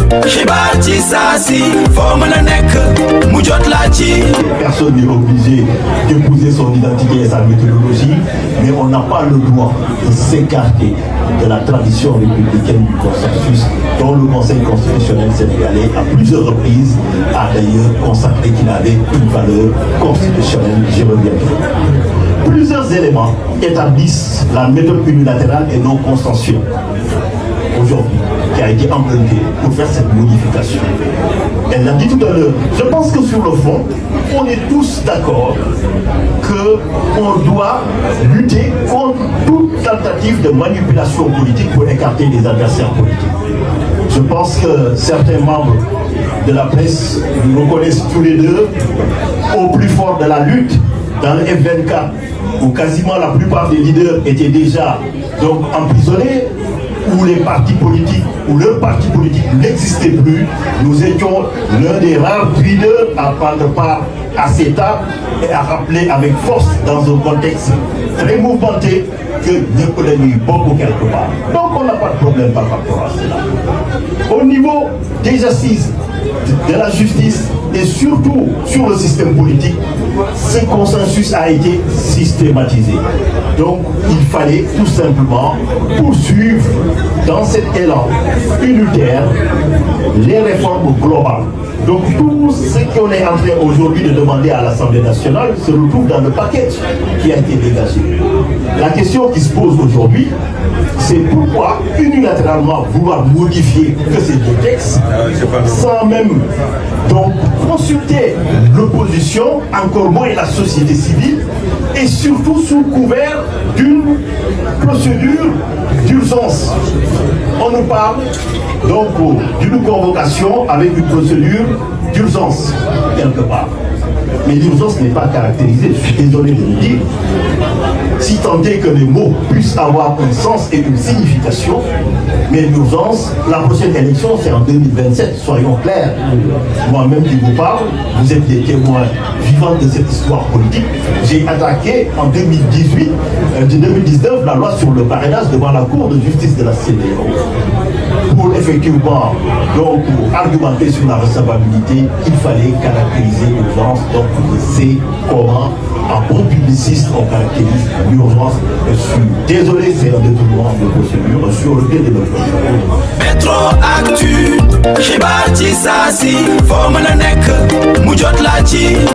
xibaar ci saa si foo mën a nekk mu jot laa ci. Personne n'est obligé d'épouser son identité et sa méthodologie, mais on n'a pas le droit de s'écarter de la tradition républicaine du consensus dont le Conseil constitutionnel sénégalais à plusieurs reprises a d'ailleurs consacré qu'il avait une valeur constitutionnelle, je reviendrai. Plusieurs éléments établissent la méthode unilatérale et non consensuelle aujourd'hui, qui a été empruntée pour faire cette modification. Elle l'a dit tout à l'heure. Je pense que sur le fond, on est tous d'accord qu'on doit lutter contre toute tentative de manipulation politique pour écarter les adversaires politiques. Je pense que certains membres de la presse nous reconnaissent tous les deux au plus fort de la lutte dans le F24, où quasiment la plupart des leaders étaient déjà donc emprisonnés, où les partis politiques, où leurs partis politiques n'existaient plus. Nous étions l'un des rares leaders à prendre part à ces tables et à rappeler avec force dans un contexte très mouvementé que nous avons beaucoup quelque part. Donc on n'a pas de problème par rapport à cela. Au niveau des assises de la justice et surtout sur le système politique, ce consensus a été systématisé. Donc il fallait tout simplement poursuivre dans cet élan unitaire les réformes globales. Donc tout ce qu'on est en train aujourd'hui de demander à l'Assemblée nationale se retrouve dans le package qui a été dégagé. La question qui se pose aujourd'hui, c'est pourquoi unilatéralement vouloir modifier que ces deux textes sans même donc consulter l'opposition, encore moins la société civile, et surtout sous couvert d'une procédure d'urgence. On nous parle donc d'une convocation avec une procédure d'urgence quelque part. Mais l'urgence n'est pas caractérisée, je suis désolé de le dire. Si tant est que les mots puissent avoir un sens et une signification, mais l'urgence, la prochaine élection, c'est en 2027, soyons clairs. Moi-même qui vous parle, vous êtes des témoins vivants de cette histoire politique. J'ai attaqué en 2019 la loi sur le parrainage devant la Cour de justice de la CEDEAO. Pour effectivement, donc, pour argumenter sur la recevabilité, il fallait caractériser l'urgence. Donc, je sais comment, en bon publiciste, on caractérise l'urgence. Je suis désolé, c'est un détournement de procédure sur le pied de notre Metro Actu xibaar ci saa si foo mën a nekk mu jot laa ci.